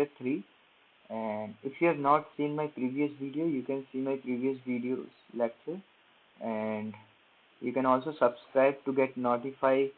lecture 3. And if you have not seen my previous video, you can see my previous videos lecture, and you can also subscribe to get notified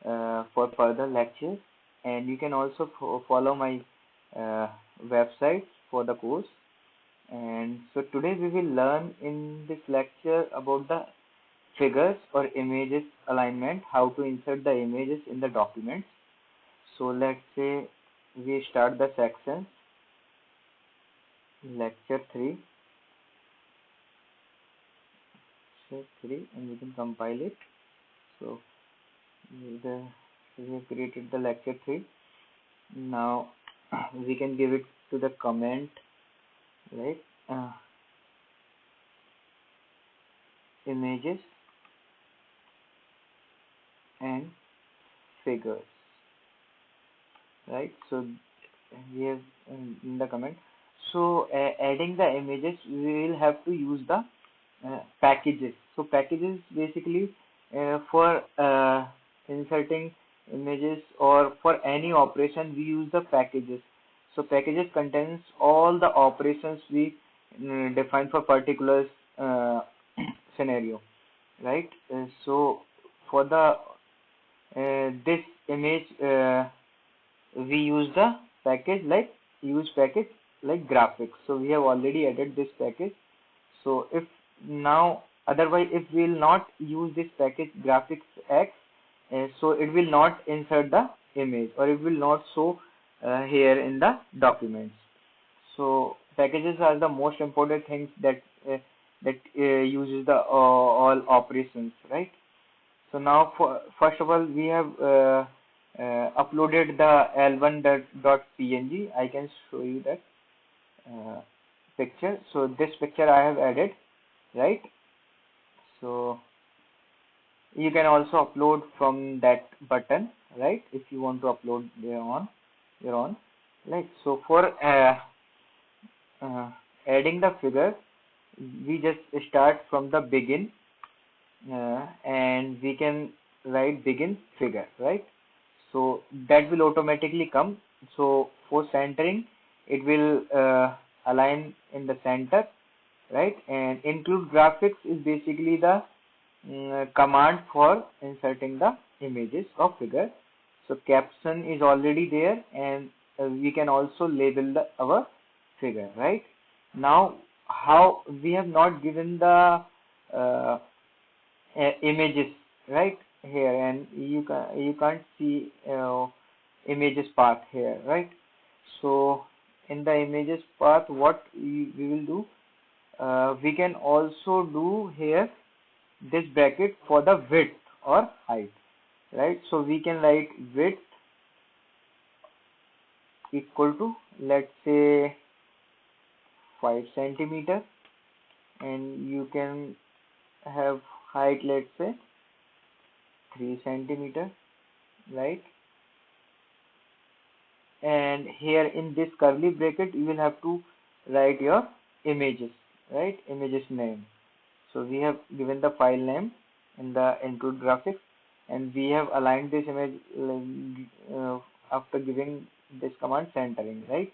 for further lectures, and you can also follow my website for the course. And so today we will learn in this lecture about the figures or images alignment, how to insert the images in the documents. So let's say we start the section lecture 3, and we can compile it. So we have created the lecture 3. Now we can give it to the comment, right? Images and figures, right? So we have in the comment. So adding the images, we will have to use the packages. So packages basically for inserting images or for any operation we use the packages. So packages contains all the operations we define for particular scenario, right? So for the this image we use the package like graphics. So we have already added this package. So if now otherwise if we will not use this package graphics X, so it will not insert the image, or it will not show here in the documents. So packages are the most important things that uses the all operations, right? So now first of all we have uploaded the l1.png. I can show you that picture. So this picture I have added, right? So you can also upload from that button, right? If you want to upload there on your own, right? So for adding the figure, we just start from the begin, and we can write begin figure, right? So that will automatically come. So for centering, it will align in the center, right? And include graphics is basically the command for inserting the images of figure. So caption is already there, and we can also label our figure, right? Now how we have not given the images right here, and you can't see images part here, right? So in the images part, what we will do, we can also do here this bracket for the width or height, right? So we can write width equal to, let's say, 5 centimeter, and you can have height, let's say 3 centimeter, right? And here in this curly bracket you will have to write your images, right? Images name. So we have given the file name in the include graphics, and we have aligned this image after giving this command centering, right?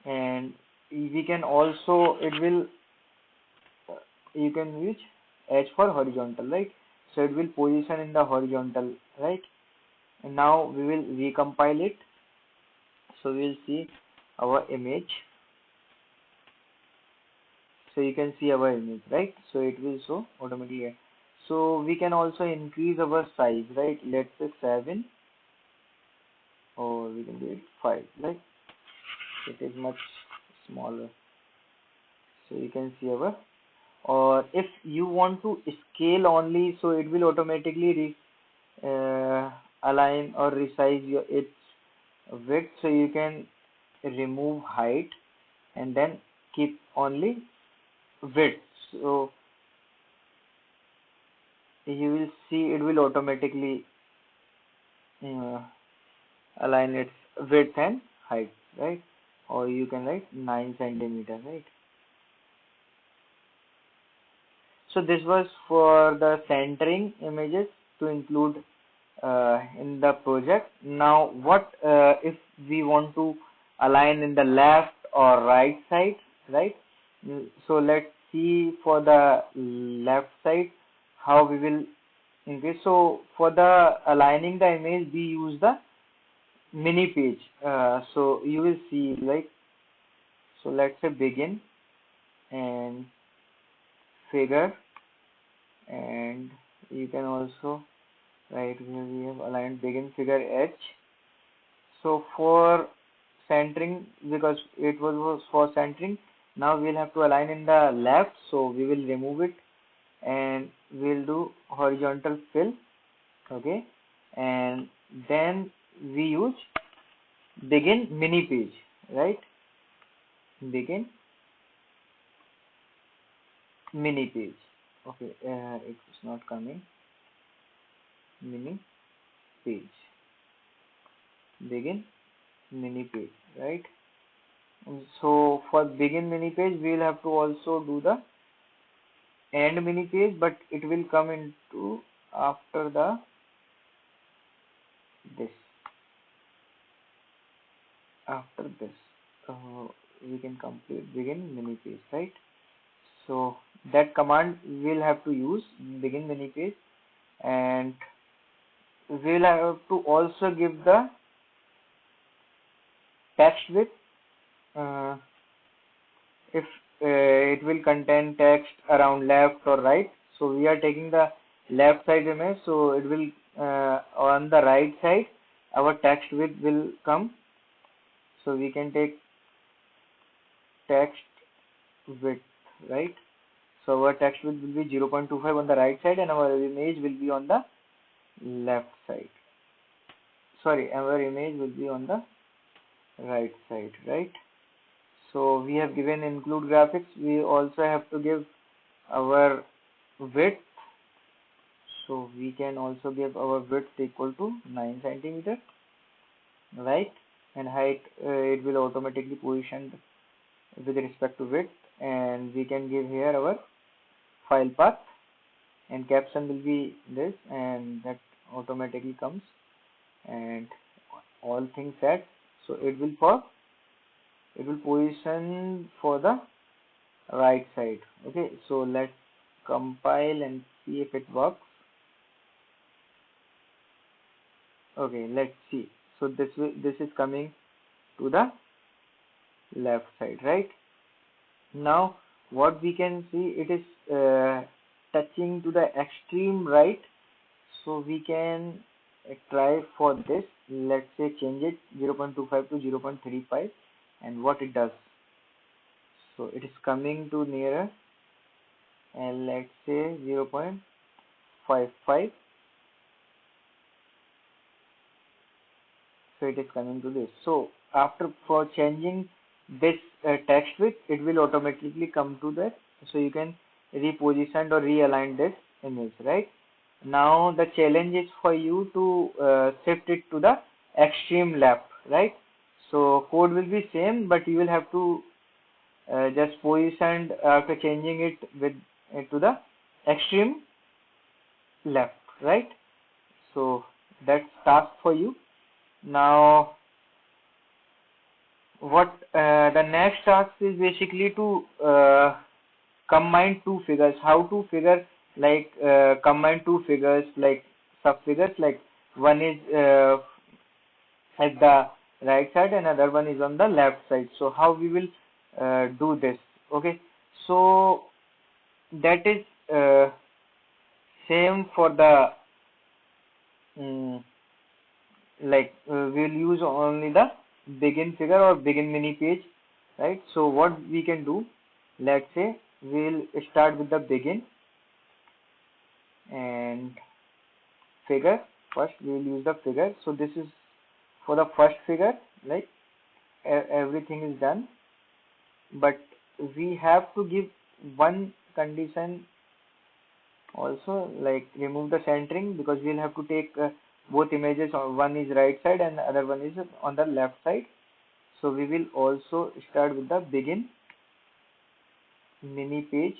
And we can also, it will you can use H for horizontal, right? So it will position in the horizontal, right? And now we will recompile it. So we will see our image. So you can see our image, right? So it will show automatically. So we can also increase our size, right? Let's say 7, or we can do it 5, right? It is much smaller. So you can see our, or if you want to scale only, so it will automatically align or resize its width. So you can remove height and then keep only width. So you will see it will automatically align its width and height, right? Or you can write 9 centimeter, right? So this was for the centering images to include in the project. Now what if we want to align in the left or right side, right? So let's see for the left side how we will increase. So for the aligning the image, we use the mini page. So you will see like, so let's say begin and figure, and you can also write here we have aligned begin figure edge. So for centering, because it was for centering, now we'll have to align in the left, so we will remove it and we'll do horizontal fill. Okay, and then we use begin mini page, right? Begin mini page. Okay, it's not coming. Mini page. Begin mini page, right? And so for begin mini page, we'll have to also do the end mini page, but it will come into after the this. After this, we can complete begin mini page, right? So that command we'll have to use begin mini page, and we'll have to also give the text width. If it will contain text around left or right, so we are taking the left side image, so it will on the right side our text width will come. So we can take text width, right? So our text width will be 0.25 on the right side, and our image will be on the left side. Sorry, our image will be on the right side, right? So we have given include graphics. We also have to give our width. So we can also give our width equal to 9 centimeter, right? And height, it will automatically position with respect to width. And we can give here our file path, and caption will be this, and that automatically comes, and all things set. So it will position for the right side. Okay, so let's compile and see if it works. Okay, let's see. So this is coming to the left side, right? Now what we can see, it is touching to the extreme right. So we can try for this. Let's say change it 0.25 to 0.35, and what it does. So it is coming to nearer, and let's say 0.55. So it is coming to this. So after for changing this text width, it will automatically come to that. So you can reposition or realign this image, right? Now the challenge is for you to shift it to the extreme left, right? So code will be same, but you will have to just position after changing it with to the extreme left, right? So that's task for you. Now what the next task is basically to combine two figures. How to figure, like combine two figures like sub figures, like one is at the right side and other one is on the left side. So how we will do this? Okay, so that is same for the we'll use only the begin figure or begin mini page, right? So what we can do, let's say we'll start with the begin and figure. First we will use the figure. So this is for the first figure, like everything is done, but we have to give one condition also, like remove the centering, because we'll have to take both images. One is right side and other one is on the left side. So we will also start with the begin mini page.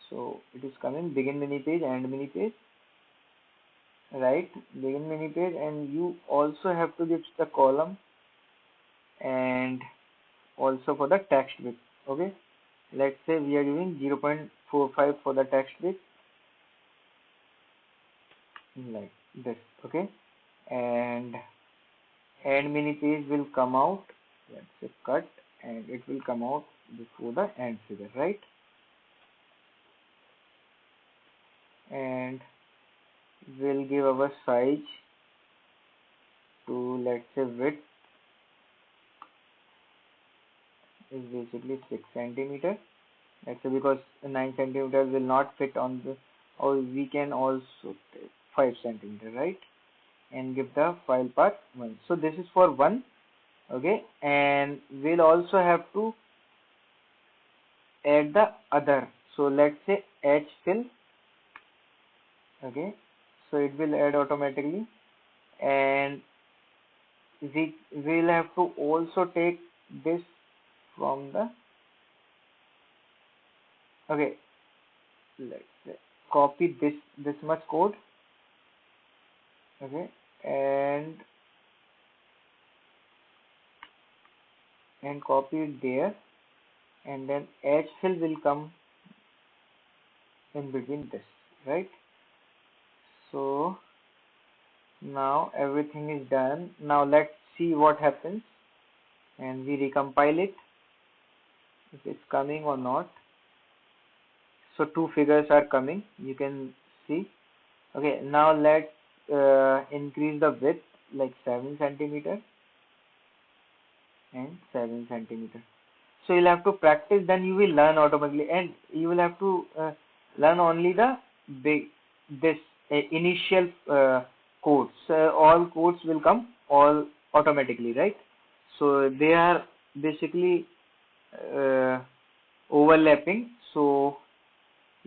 So it is coming begin mini page and mini page, right? Begin mini page, and you also have to give the column and also for the text width. Okay, let's say we are giving 0.45 for the text width, like this. Okay, and add mini page will come out, let's say cut, and it will come out before the end figure, right? And we'll give our size to, let's say, width is basically 6 centimeter. Let's say, because 9 centimeters will not fit on the, or we can also take 5 centimeter, right? And give the file path 1. So this is for 1. Okay, and we'll also have to add the other. So let's say H fill. Okay, so it will add automatically, and we will have to also take this from the, okay, let's say copy this much code. Okay, and copy it there, and then H fill will come in between this, right? So now everything is done. Now let's see what happens, and we recompile it, if it's coming or not. So 2 figures are coming, you can see. Okay, now let's increase the width, like 7 centimeter and 7 centimeter. So you'll have to practice, then you will learn automatically, and you will have to learn only the initial codes. All codes will come all automatically, right? So they are basically overlapping. So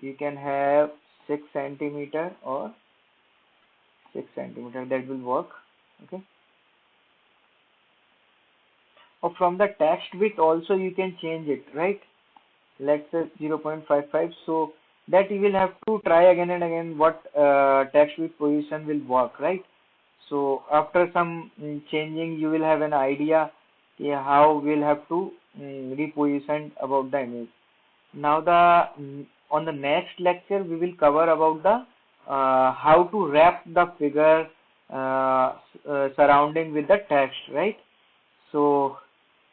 you can have 6 centimeter or 6 centimeter, that will work. Okay. Or from the text width also you can change it, right? Let's say 0.55. So that you will have to try again and again what text width position will work, right? So after some changing, you will have an idea how we'll have to reposition about the image. Now on the next lecture we will cover about the how to wrap the figure surrounding with the text, right? So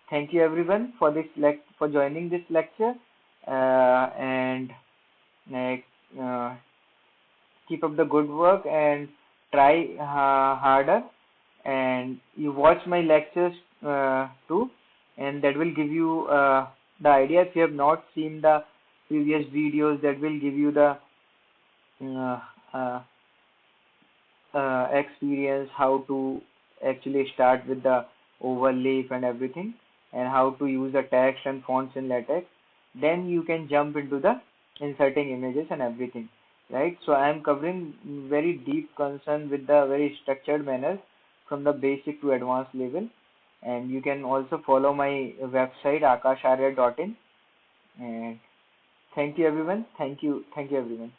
thank you everyone for this for joining this lecture, and keep up the good work and try harder, and you watch my lectures too, and that will give you the idea. If you have not seen the previous videos, that will give you the experience how to actually start with the overleaf and everything, and how to use the text and fonts in LaTeX. Then you can jump into the inserting images and everything, right? So I am covering very deep concern with the very structured manner from the basic to advanced level. And you can also follow my website akasharya.in. And thank you everyone. Thank you everyone.